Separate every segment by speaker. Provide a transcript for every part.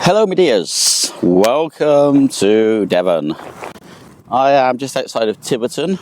Speaker 1: Hello my dears, welcome to Devon. I am just outside of Tiverton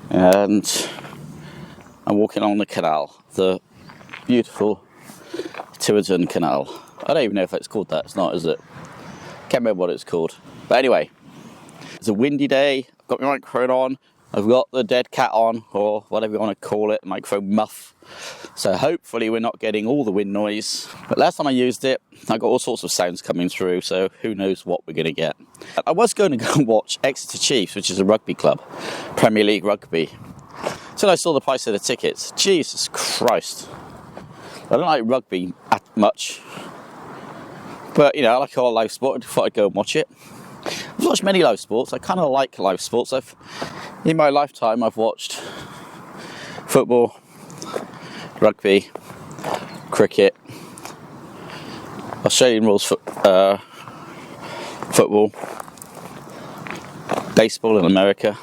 Speaker 1: and I'm walking along the canal, the beautiful Tiverton Canal. I don't even know if it's called that, it's not, is it? Can't remember what it's called. But anyway, it's a windy day, I've got my microphone on, I've got the dead cat on, or whatever you want to call it, microphone muff. So hopefully we're not getting all the wind noise. But last time I used it, I got all sorts of sounds coming through, so who knows what we're going to get. I was going to go and watch Exeter Chiefs, which is a rugby club, Premier League rugby. So I saw the price of the tickets. Jesus Christ. I don't like rugby much. But, you know, I like all live sport. I thought I'd go and watch it. I've watched many live sports. I kind of like live sports. In my lifetime, I've watched football, rugby, cricket, Australian rules football, baseball in America.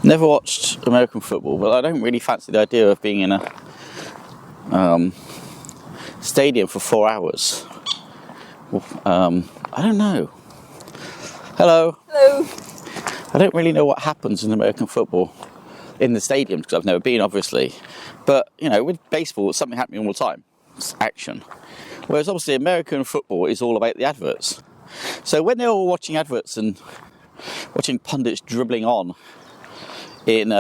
Speaker 1: Never watched American football, but I don't really fancy the idea of being in a stadium for 4 hours. I don't know. Hello.
Speaker 2: Hello.
Speaker 1: I don't really know what happens in American football in the stadiums because I've never been, obviously. But, you know, with baseball, it's something happening all the time. It's action. Whereas, obviously, American football is all about the adverts. So when they're all watching adverts and watching pundits dribbling on in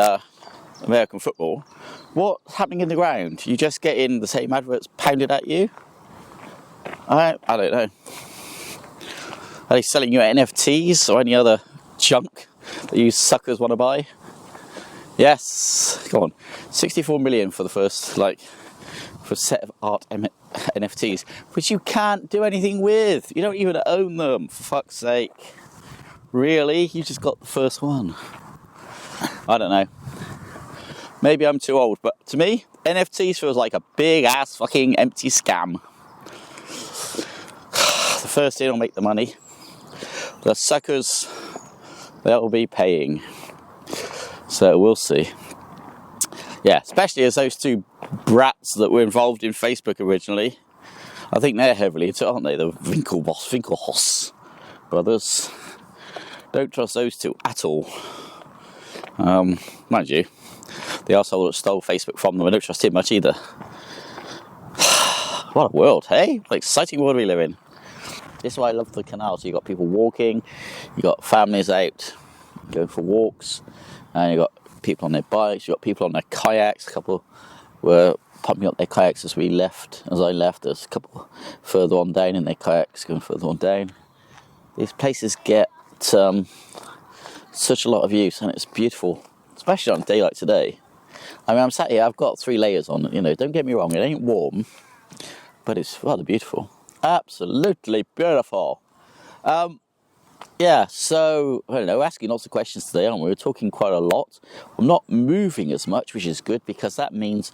Speaker 1: American football, what's happening in the ground? You just get in the same adverts pounded at you? I don't know. Are they selling you NFTs or any other junk that you suckers want to buy? Yes, go on. 64 million for the first, for a set of art NFTs, which you can't do anything with. You don't even own them, for fuck's sake. Really? You just got the first one. I don't know. Maybe I'm too old, but to me, NFTs feels like a big ass fucking empty scam. The first in will make the money. The suckers, they'll be paying. So we'll see. Yeah, especially as those two brats that were involved in Facebook originally. I think they're heavily into it, aren't they? The Winklevoss brothers. Don't trust those two at all. Mind you, the arsehole that stole Facebook from them, I don't trust him much either. What a world, hey? What an exciting world we live in. This is why I love the canal. So you've got people walking, you've got families out going for walks, and you've got people on their bikes, you've got people on their kayaks. A couple were pumping up their kayaks as I left. There's a couple further on down in their kayaks, going further on down. These places get such a lot of use, and it's beautiful, especially on a day like today. I mean, I'm sat here, I've got 3 layers on, you know, don't get me wrong, it ain't warm, but it's rather beautiful. Absolutely beautiful. Yeah, so, I don't know, asking lots of questions today, aren't we? We're talking quite a lot. I'm not moving as much, which is good, because that means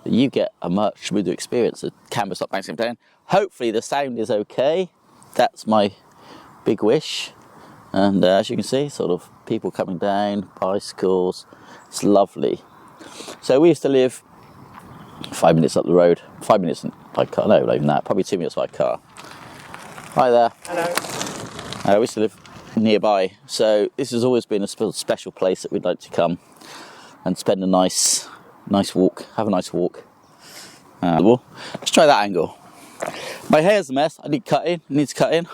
Speaker 1: that you get a much smoother experience. The camera's not bouncing down. Hopefully the sound is okay. That's my big wish. And as you can see, sort of people coming down, bicycles. It's lovely. So we used to live 5 minutes up the road. 5 minutes by car, no, not even that, probably 2 minutes by car. Hi there.
Speaker 2: Hello.
Speaker 1: We used to live nearby, so this has always been a special place that we'd like to come and spend a nice walk, have a nice walk. Well, let's try that angle. My hair's a mess, I need to cut in.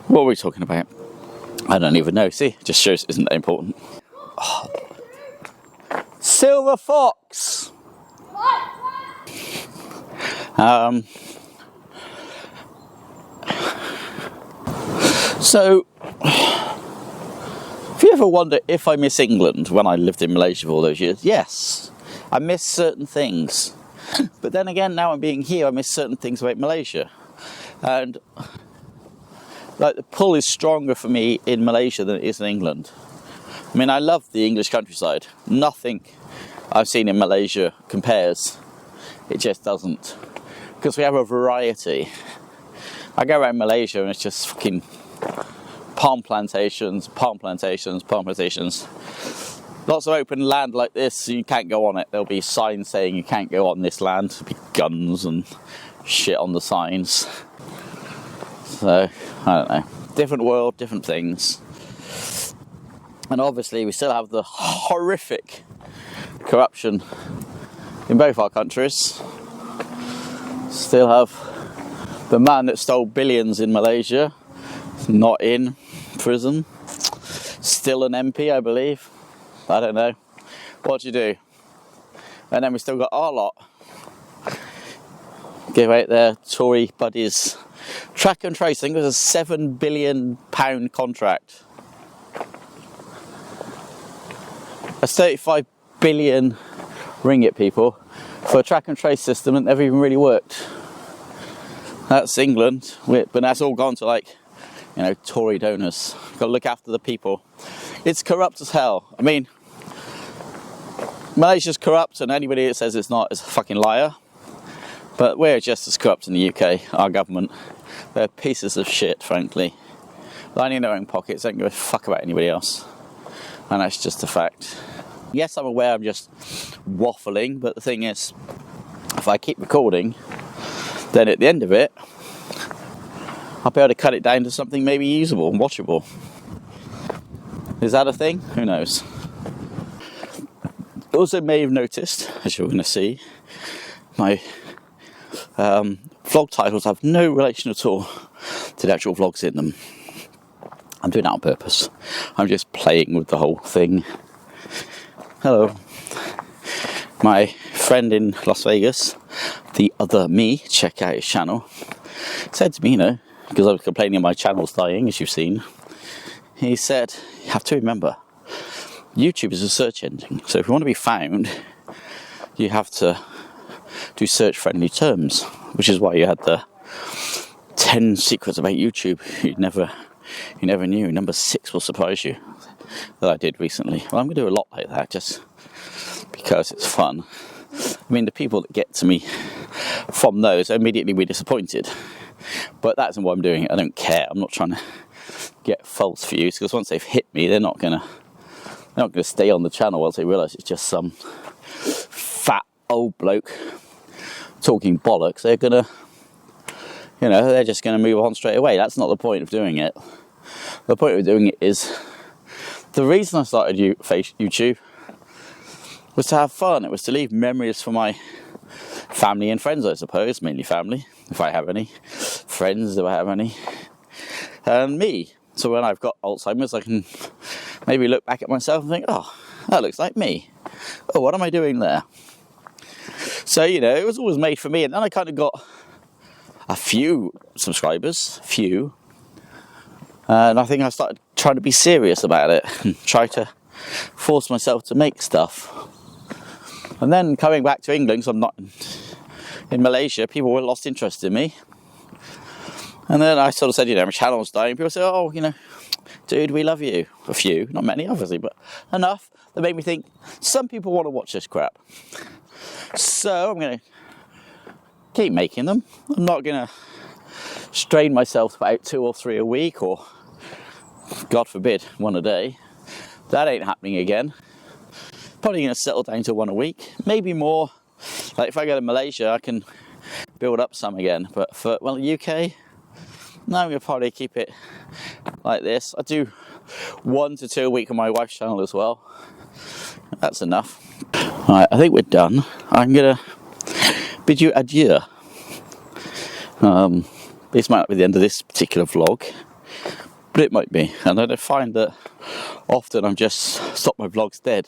Speaker 1: What are we talking about? I don't even know, see, it just shows it isn't that important. Oh. Silver fox! So, if you ever wonder if I miss England when I lived in Malaysia for all those years, yes, I miss certain things. But then again, now I'm being here, I miss certain things about Malaysia. And, the pull is stronger for me in Malaysia than it is in England. I mean, I love the English countryside. Nothing I've seen in Malaysia compares. It just doesn't. Because we have a variety. I go around Malaysia and it's just fucking palm plantations. Lots of open land like this, so you can't go on it. There'll be signs saying you can't go on this land. There'll be guns and shit on the signs. So, I don't know. Different world, different things. And obviously we still have the horrific corruption in both our countries. Still have the man that stole billions in Malaysia, not in prison. Still an MP, I believe. I don't know. What do you do? And then we still got our lot. Give out their Tory buddies. Track and trace, I think it was a £7 billion contract. A 35 billion ringgit, people, for a track and trace system that never even really worked. That's England, but that's all gone to, like, you know, Tory donors. Got to look after the people. It's corrupt as hell. I mean, Malaysia's corrupt, and anybody that says it's not is a fucking liar. But we're just as corrupt in the UK, our government. They're pieces of shit, frankly. Lining their own pockets, don't give a fuck about anybody else. And that's just a fact. Yes, I'm aware I'm just waffling, but the thing is, if I keep recording, then at the end of it, I'll be able to cut it down to something maybe usable and watchable. Is that a thing? Who knows? Also may have noticed, as you're going to see, my vlog titles have no relation at all to the actual vlogs in them. I'm doing that on purpose. I'm just playing with the whole thing. Hello. My friend in Las Vegas, the other me, check out his channel, said to me, you know, because I was complaining my channel's dying, as you've seen, he said, you have to remember, YouTube is a search engine, so if you want to be found, you have to do search-friendly terms, which is why you had the 10 secrets about YouTube you never knew. Number 6 will surprise you, that I did recently. Well, I'm going to do a lot like that, just because it's fun. I mean, the people that get to me from those immediately be disappointed. But that's why I'm doing it. I don't care. I'm not trying to get false views, because once they've hit me, they're not gonna stay on the channel once they realise it's just some fat old bloke talking bollocks. They're gonna, you know, they're just gonna move on straight away. That's not the point of doing it. The point of doing it is, the reason I started YouTube was to have fun. It was to leave memories for my family and friends, I suppose, mainly family, if I have any, friends, if I have any, and me. So when I've got Alzheimer's, I can maybe look back at myself and think, oh, that looks like me. Oh, what am I doing there? So, you know, it was always made for me, and then I kind of got a few subscribers, and I think I started trying to be serious about it and try to force myself to make stuff. And then coming back to England, because I'm not in Malaysia, people were lost interest in me. And then I sort of said, you know, my channel's dying. People said, oh, you know, dude, we love you. A few, not many, obviously, but enough that made me think, some people want to watch this crap. So I'm going to keep making them. I'm not going to strain myself to about 2 or 3 a week, or, God forbid, 1 a day. That ain't happening again. Probably going to settle down to 1 a week, maybe more. Like if I go to Malaysia, I can build up some again. But for, well, the UK, no, I'm going to probably keep it like this. I do 1 to 2 a week on my wife's channel as well. That's enough. Right, I think we're done. I'm going to bid you adieu. This might not be the end of this particular vlog, but it might be. And I find that often I'm just stop my vlogs dead.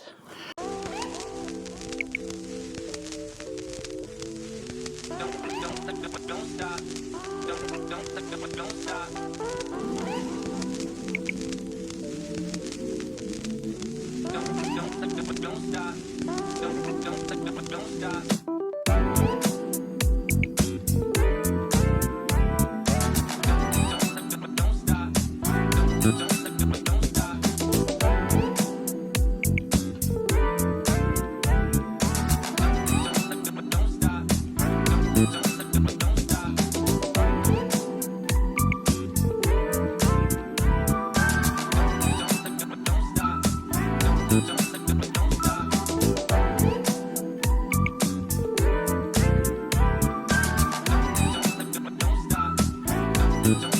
Speaker 2: Don't